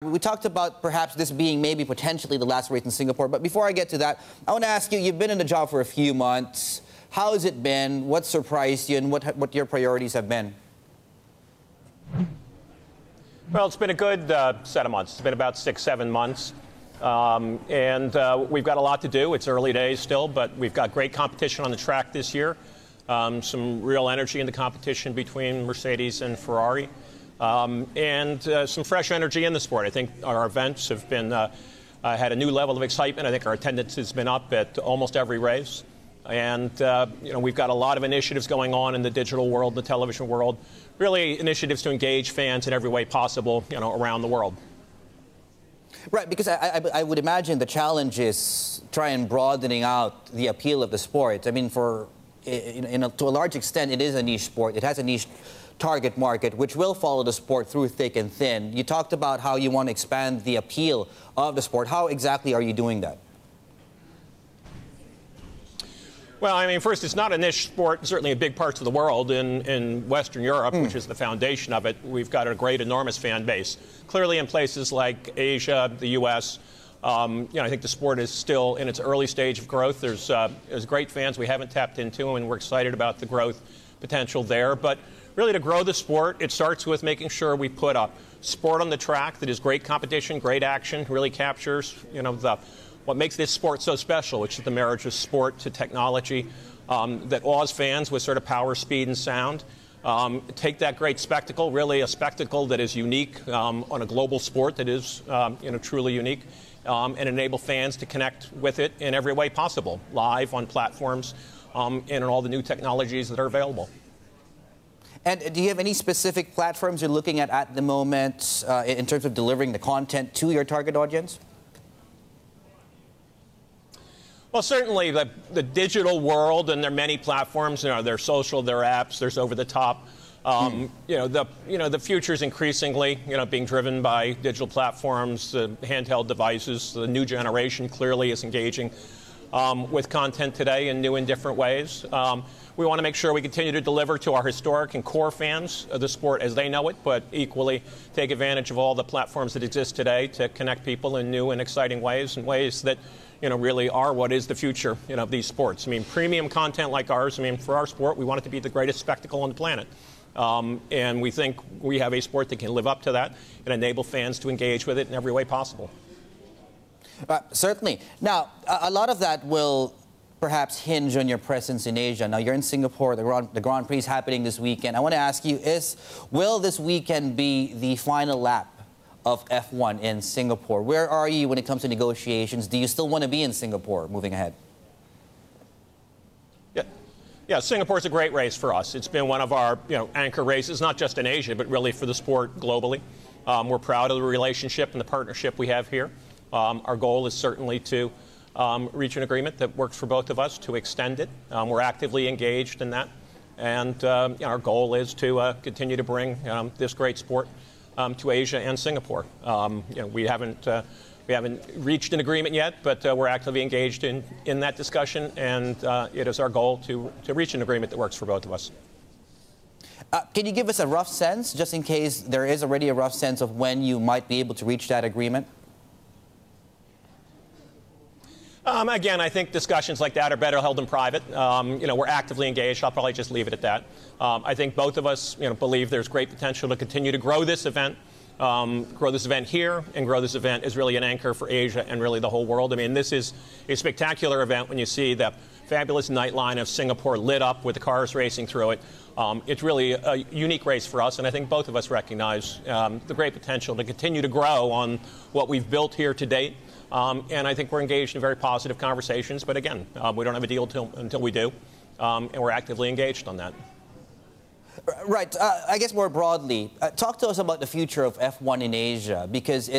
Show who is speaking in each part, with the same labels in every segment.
Speaker 1: We talked about perhaps this being maybe potentially the last race in Singapore, but before I get to that, I want to ask you, you've been in the job for a few months. How has it been? What surprised you, and what your priorities have been?
Speaker 2: Well, it's been a good set of months. It's been about 6-7 months. We've got a lot to do. It's early days still, but we've got great competition on the track this year. Some real energy in the competition between Mercedes and Ferrari. Some fresh energy in the sport. I think our events have been had a new level of excitement. I think our attendance has been up at almost every race. We've got a lot of initiatives going on in the digital world, the television world, really initiatives to engage fans in every way possible, around the world.
Speaker 1: Right, because I would imagine the challenge is try and broadening out the appeal of the sport. I mean, to a large extent, it is a niche sport. It has a niche target market, which will follow the sport through thick and thin. You talked about how you want to expand the appeal of the sport. How exactly are you doing that?
Speaker 2: Well, I mean, first, it's not a niche sport, certainly in big parts of the world. In Western Europe, which is the foundation of it, we've got a great, enormous fan base. Clearly, in places like Asia, the U.S., I think the sport is still in its early stage of growth. There's great fans we haven't tapped into, and we're excited about the growth potential there. But really, to grow the sport, it starts with making sure we put a sport on the track that is great competition, great action, really captures, what makes this sport so special, which is the marriage of sport to technology, that awes fans with sort of power, speed, and sound. Take that great spectacle, really a spectacle that is unique on a global sport that is, truly unique, and enable fans to connect with it in every way possible, live on platforms, and in all the new technologies that are available.
Speaker 1: And do you have any specific platforms you're looking at the moment in terms of delivering the content to your target audience?
Speaker 2: Well, certainly the digital world, and there are many platforms. There's social, there are apps, there's over-the-top. The future is increasingly, being driven by digital platforms, handheld devices. The new generation clearly is engaging with content today in new and different ways. We want to make sure we continue to deliver to our historic and core fans of the sport as they know it, but equally take advantage of all the platforms that exist today to connect people in new and exciting ways, and ways that really are what is the future of these sports. I mean, premium content like ours, for our sport, we want it to be the greatest spectacle on the planet. And we think we have a sport that can live up to that and enable fans to engage with it in every way possible.
Speaker 1: Certainly. Now, a lot of that will perhaps hinge on your presence in Asia. Now, you're in Singapore. The Grand Prix is happening this weekend. I want to ask you, will this weekend be the final lap of F1 in Singapore? Where are you when it comes to negotiations? Do you still want to be in Singapore moving ahead?
Speaker 2: Yeah, Singapore's a great race for us. It's been one of our anchor races, not just in Asia, but really for the sport globally. We're proud of the relationship and the partnership we have here. Our goal is certainly to reach an agreement that works for both of us, to extend it. We're actively engaged in that. And our goal is to continue to bring this great sport to Asia and Singapore. We haven't reached an agreement yet, but we're actively engaged in that discussion, and it is our goal to reach an agreement that works for both of us.
Speaker 1: Can you give us a rough sense, just in case there is already a rough sense of when you might be able to reach that agreement?
Speaker 2: Again, I think discussions like that are better held in private. We're actively engaged. I'll probably just leave it at that. I think both of us, believe there's great potential to continue to grow this event here, and grow this event as really an anchor for Asia and really the whole world. I mean, this is a spectacular event when you see the fabulous nightline of Singapore lit up with the cars racing through it. It's really a unique race for us, and I think both of us recognize the great potential to continue to grow on what we've built here to date. And I think we're engaged in very positive conversations. But again, we don't have a deal until we do, and we're actively engaged on that.
Speaker 1: Right. I guess more broadly, talk to us about the future of F1 in Asia, because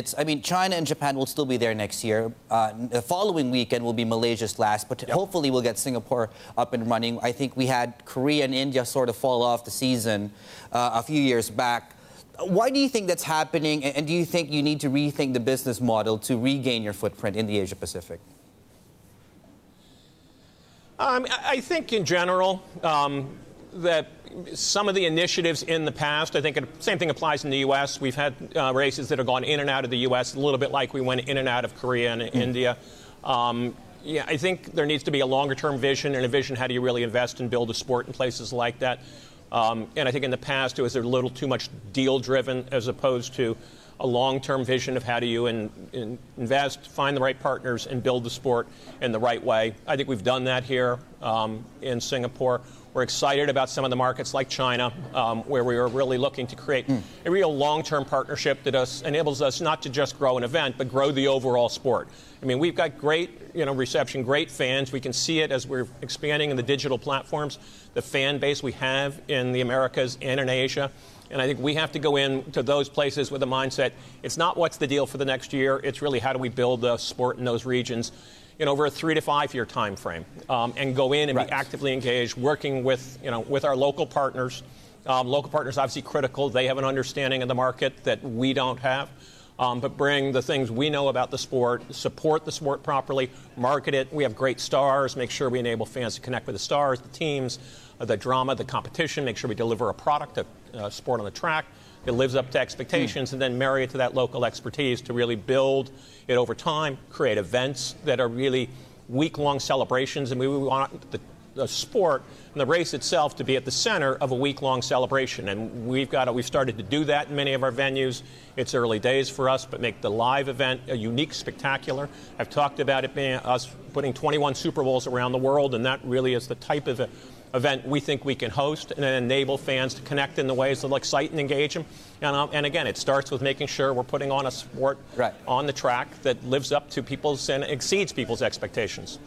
Speaker 1: China and Japan will still be there next year. The following weekend will be Malaysia's last, but hopefully we'll get Singapore up and running. I think we had Korea and India sort of fall off the season a few years back. Why do you think that's happening, and do you think you need to rethink the business model to regain your footprint in the Asia Pacific?
Speaker 2: I think in general, that some of the initiatives in the past, I think the same thing applies in the U.S. We've had races that have gone in and out of the U.S. a little bit like we went in and out of Korea and India. Yeah, I think there needs to be a longer-term vision and a vision how do you really invest and build a sport in places like that. And I think in the past it was a little too much deal-driven as opposed to a long-term vision of how do you invest, find the right partners, and build the sport in the right way. I think we've done that here in Singapore. We're excited about some of the markets like China, where we are really looking to create a real long-term partnership that enables us not to just grow an event, but grow the overall sport. I mean, we've got great reception, great fans. We can see it as we're expanding in the digital platforms, the fan base we have in the Americas and in Asia. And I think we have to go into those places with a mindset. It's not what's the deal for the next year. It's really how do we build the sport in those regions over a 3 to 5 year time frame, and go in and be actively engaged, working with with our local partners. Local partners obviously critical. They have an understanding of the market that we don't have. But bring the things we know about the sport, support the sport properly, market it. We have great stars. Make sure we enable fans to connect with the stars, the teams, the drama, the competition. Make sure we deliver a product, a sport on the track that lives up to expectations, and then marry it to that local expertise to really build it over time, create events that are really week-long celebrations. And we want the sport and the race itself to be at the center of a week-long celebration. And we've started to do that in many of our venues. It's early days for us, but make the live event a unique, spectacular. I've talked about it being us putting 21 Super Bowls around the world, and that really is the type of event we think we can host and enable fans to connect in the ways that will excite and engage them. And again, it starts with making sure we're putting on a sport on the track that lives up to people's and exceeds people's expectations.